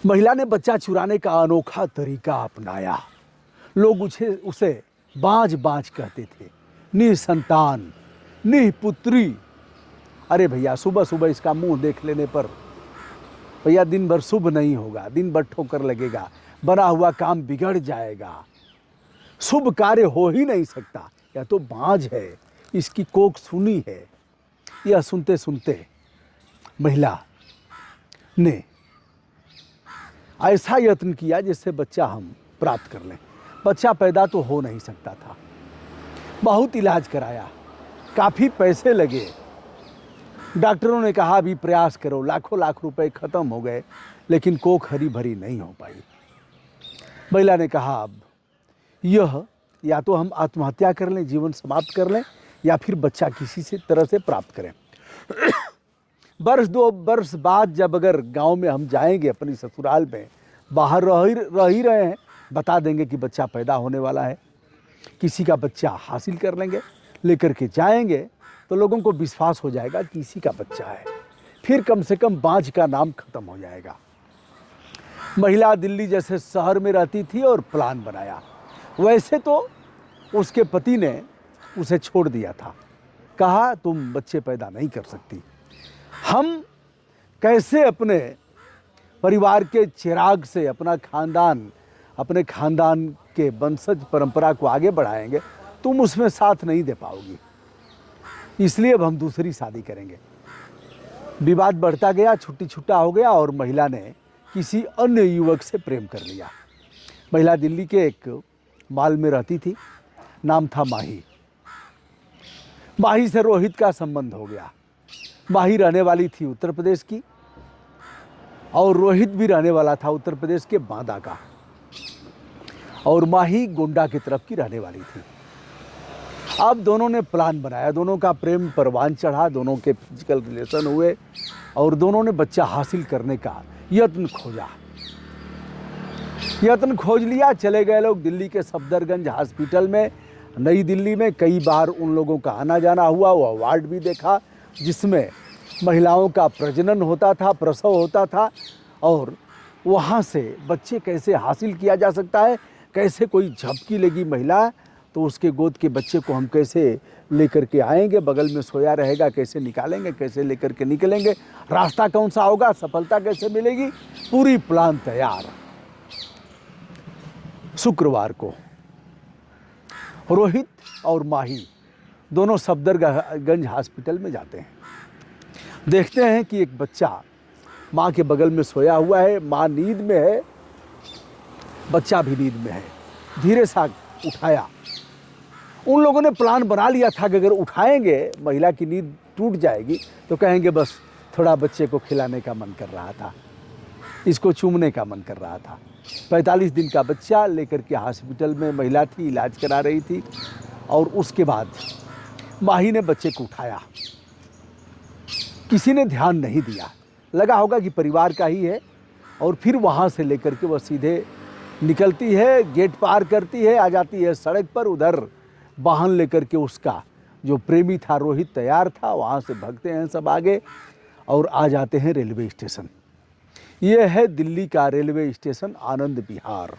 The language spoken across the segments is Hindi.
महिला ने बच्चा चुराने का अनोखा तरीका अपनाया। लोग उसे बांझ बांझ कहते थे, निसंतान, निपुत्री। अरे भैया, सुबह सुबह इसका मुंह देख लेने पर भैया दिन भर शुभ नहीं होगा, दिन भर ठोकर लगेगा, बना हुआ काम बिगड़ जाएगा, शुभ कार्य हो ही नहीं सकता। या तो बांझ है, इसकी कोख सुनी है। यह सुनते सुनते महिला ने ऐसा यत्न किया जिससे बच्चा हम प्राप्त कर लें। बच्चा पैदा तो हो नहीं सकता था। बहुत इलाज कराया, काफ़ी पैसे लगे, डॉक्टरों ने कहा अभी प्रयास करो, लाखों लाख रुपए खत्म हो गए, लेकिन कोख हरी भरी नहीं हो पाई। महिला ने कहा अब यह या तो हम आत्महत्या कर लें, जीवन समाप्त कर लें, या फिर बच्चा किसी से तरह से प्राप्त करें। वर्ष 2 वर्ष बाद जब अगर गांव में हम जाएंगे, अपनी ससुराल में बाहर रह ही रहे हैं, बता देंगे कि बच्चा पैदा होने वाला है, किसी का बच्चा हासिल कर लेंगे, लेकर के जाएंगे तो लोगों को विश्वास हो जाएगा कि किसी का बच्चा है। फिर कम से कम बांझ का नाम खत्म हो जाएगा। महिला दिल्ली जैसे शहर में रहती थी और प्लान बनाया। वैसे तो उसके पति ने उसे छोड़ दिया था, कहा तुम बच्चे पैदा नहीं कर सकती। हम कैसे अपने परिवार के चिराग से अपने खानदान के वंशज परंपरा को आगे बढ़ाएंगे, तुम उसमें साथ नहीं दे पाओगी, इसलिए अब हम दूसरी शादी करेंगे। विवाद बढ़ता गया, छुट्टी छुट्टा हो गया और महिला ने किसी अन्य युवक से प्रेम कर लिया। महिला दिल्ली के एक माल में रहती थी, नाम था माही। माही से रोहित का संबंध हो गया। माही रहने वाली थी उत्तर प्रदेश की और रोहित भी रहने वाला था उत्तर प्रदेश के बांदा का, और माही गोंडा की तरफ की रहने वाली थी। अब दोनों ने प्लान बनाया, दोनों का प्रेम परवान चढ़ा, दोनों के फिजिकल रिलेशन हुए और दोनों ने बच्चा हासिल करने का यत्न खोज लिया। चले गए लोग दिल्ली के सफदरगंज हॉस्पिटल में, नई दिल्ली में। कई बार उन लोगों का आना जाना हुआ, वो वार्ड भी देखा जिसमें महिलाओं का प्रजनन होता था, प्रसव होता था, और वहाँ से बच्चे कैसे हासिल किया जा सकता है, कैसे कोई झपकी लेगी महिला तो उसके गोद के बच्चे को हम कैसे लेकर के आएंगे, बगल में सोया रहेगा, कैसे निकालेंगे, कैसे लेकर के निकलेंगे, रास्ता कौन सा होगा, सफलता कैसे मिलेगी, पूरी प्लान तैयार। शुक्रवार को रोहित और माही दोनों सफदरगंज हॉस्पिटल में जाते हैं। देखते हैं कि एक बच्चा माँ के बगल में सोया हुआ है, माँ नींद में है, बच्चा भी नींद में है। धीरे सा उठाया। उन लोगों ने प्लान बना लिया था कि अगर उठाएंगे महिला की नींद टूट जाएगी तो कहेंगे बस थोड़ा बच्चे को खिलाने का मन कर रहा था, इसको चूमने का मन कर रहा था। 45 दिन का बच्चा लेकर के हॉस्पिटल में महिला थी, इलाज करा रही थी, और उसके बाद माही ने बच्चे को उठाया। किसी ने ध्यान नहीं दिया, लगा होगा कि परिवार का ही है, और फिर वहाँ से लेकर के वह सीधे निकलती है, गेट पार करती है, आ जाती है सड़क पर। उधर वाहन लेकर के उसका जो प्रेमी था रोहित तैयार था, वहाँ से भागते हैं सब आगे और आ जाते हैं रेलवे स्टेशन। ये है दिल्ली का रेलवे स्टेशन आनंद विहार।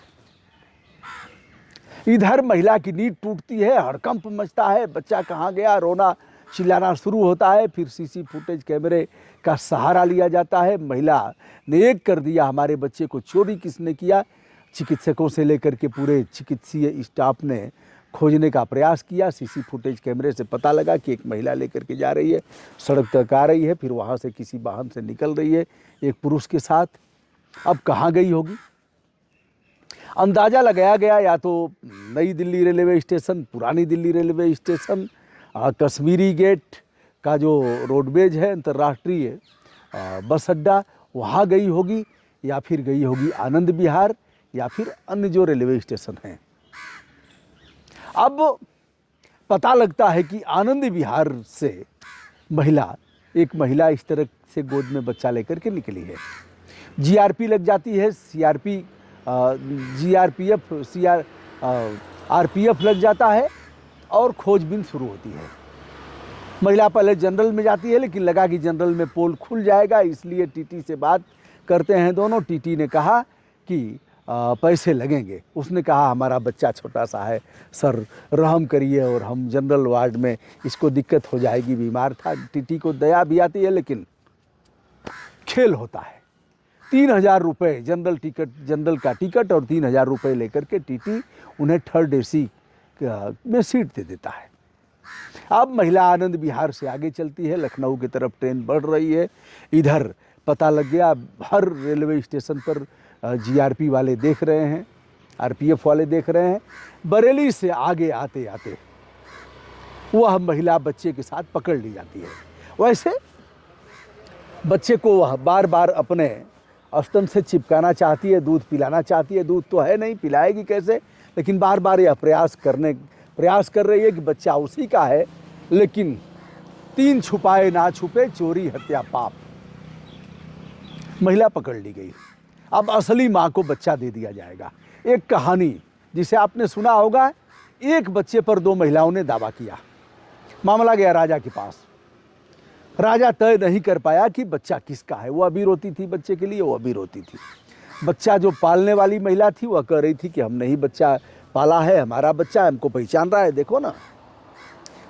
इधर महिला की नींद टूटती है, हड़कंप मचता है, बच्चा कहाँ गया, रोना चिल्लाना शुरू होता है। फिर सीसी फुटेज कैमरे का सहारा लिया जाता है। महिला ने एक कर दिया, हमारे बच्चे को चोरी किसने किया। चिकित्सकों से लेकर के पूरे चिकित्सीय स्टाफ ने खोजने का प्रयास किया। सीसी फुटेज कैमरे से पता लगा कि एक महिला लेकर के जा रही है, सड़क तक आ रही है, फिर वहाँ से किसी वाहन से निकल रही है एक पुरुष के साथ। अब कहाँ गई होगी, अंदाज़ा लगाया गया या तो नई दिल्ली रेलवे स्टेशन, पुरानी Delhi railway station, Kashmiri gate का जो रोडवेज है अंतर्राष्ट्रीय बस अड्डा, वहाँ गई होगी, या फिर गई होगी आनंद विहार, या फिर अन्य जो रेलवे स्टेशन हैं। अब पता लगता है कि आनंद विहार से एक महिला इस तरह से गोद में बच्चा लेकर के निकली है। जीआरपी लग जाती है, आरपीएफ लग जाता है और खोजबीन शुरू होती है। महिला पहले जनरल में जाती है, लेकिन लगा कि जनरल में पोल खुल जाएगा, इसलिए टीटी से बात करते हैं दोनों। टीटी ने कहा कि पैसे लगेंगे। उसने कहा हमारा बच्चा छोटा सा है सर, रहम करिए, और हम जनरल वार्ड में, इसको दिक्कत हो जाएगी, बीमार था। टीटी को दया भी आती है, लेकिन खेल होता है। 3,000 रुपये जनरल का टिकट और 3,000 रुपये लेकर के टीटी उन्हें थर्ड AC में सीट दे देता है। अब महिला आनंद विहार से आगे चलती है, लखनऊ की तरफ ट्रेन बढ़ रही है। इधर पता लग गया, हर रेलवे स्टेशन पर GRP वाले देख रहे हैं, RPF वाले देख रहे हैं। बरेली से आगे आते आते वह महिला बच्चे के साथ पकड़ ली जाती है। वैसे बच्चे को वह बार बार अपने स्तन से चिपकाना चाहती है, दूध पिलाना चाहती है। दूध तो है नहीं, पिलाएगी कैसे, लेकिन बार बार यह प्रयास कर रही है कि बच्चा उसी का है। लेकिन 3 छुपाए ना छुपे, चोरी हत्या पाप। महिला पकड़ ली गई। अब असली माँ को बच्चा दे दिया जाएगा। एक कहानी जिसे आपने सुना होगा, एक बच्चे पर 2 महिलाओं ने दावा किया। मामला गया राजा के पास। राजा तय नहीं कर पाया कि बच्चा किसका है। वो अभी रोती थी बच्चे के लिए, वो अभी रोती थी। बच्चा जो पालने वाली महिला थी वह कह रही थी कि हम नहीं बच्चा पाला है, हमारा बच्चा हमको पहचान रहा है, देखो ना।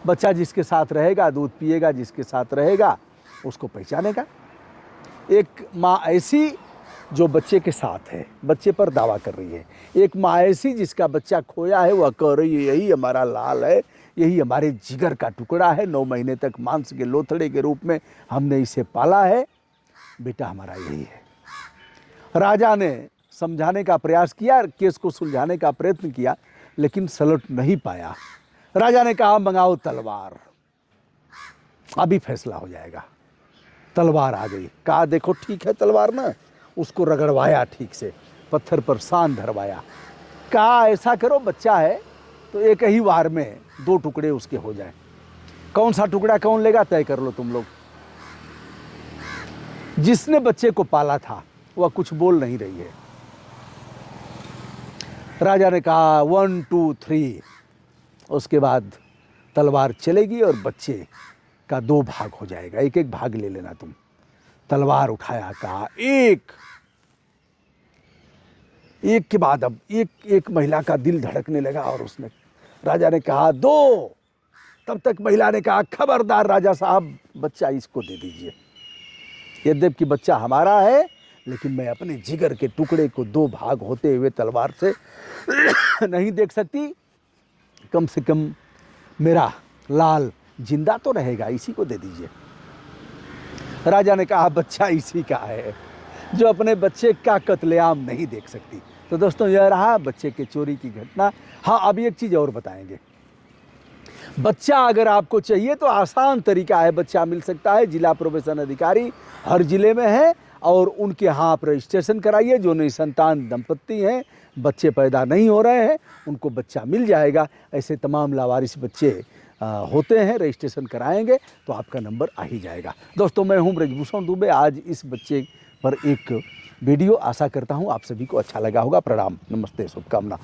बच्चा जिसके साथ रहेगा, दूध पिएगा, जिसके साथ रहेगा उसको पहचानेगा। एक माँ ऐसी जो बच्चे के साथ है, बच्चे पर दावा कर रही है। एक माँ ऐसी जिसका बच्चा खोया है, वह कह रही है यही हमारा लाल है, यही हमारे जिगर का टुकड़ा है, 9 महीने तक मांस के लोथड़े के रूप में हमने इसे पाला है, बेटा हमारा यही है। राजा ने समझाने का प्रयास किया, केस को सुलझाने का प्रयत्न किया, लेकिन सलट नहीं पाया। राजा ने कहा मंगाओ तलवार, अभी फैसला हो जाएगा। तलवार आ गई। कहा देखो ठीक है तलवार ना, उसको रगड़वाया ठीक से, पत्थर पर सान धरवाया। कहा ऐसा करो, बच्चा है तो एक ही वार में 2 टुकड़े उसके हो जाए। कौन सा टुकड़ा कौन लेगा तय कर लो तुम लोग। जिसने बच्चे को पाला था वह कुछ बोल नहीं रही है। राजा ने कहा 1 2 3। उसके बाद तलवार चलेगी और बच्चे का 2 भाग हो जाएगा, एक एक भाग ले लेना तुम। तलवार उठाया, कहा एक के बाद अब एक महिला का दिल धड़कने लगा, और उसने, राजा ने कहा 2। तब तक महिला ने कहा खबरदार राजा साहब, बच्चा इसको दे दीजिए। यद्यपि बच्चा हमारा है, लेकिन मैं अपने जिगर के टुकड़े को 2 भाग होते हुए तलवार से नहीं देख सकती। कम से कम मेरा लाल जिंदा तो रहेगा, इसी को दे दीजिए। राजा ने कहा बच्चा इसी का है जो अपने बच्चे का कत्लेआम नहीं देख सकती। तो दोस्तों यह रहा बच्चे के चोरी की घटना। हाँ, अभी एक चीज़ और बताएंगे। बच्चा अगर आपको चाहिए तो आसान तरीका है, बच्चा मिल सकता है। जिला प्रोबेशन अधिकारी हर जिले में है, और उनके यहाँ आप रजिस्ट्रेशन कराइए। जो निसंतान दंपत्ति हैं, बच्चे पैदा नहीं हो रहे हैं, उनको बच्चा मिल जाएगा। ऐसे तमाम लावारिस बच्चे होते हैं, रजिस्ट्रेशन कराएंगे तो आपका नंबर आ ही जाएगा। दोस्तों मैं हूं ब्रजभूषण दुबे। आज इस बच्चे पर एक वीडियो, आशा करता हूं आप सभी को अच्छा लगा होगा। प्रणाम, नमस्ते, शुभकामना।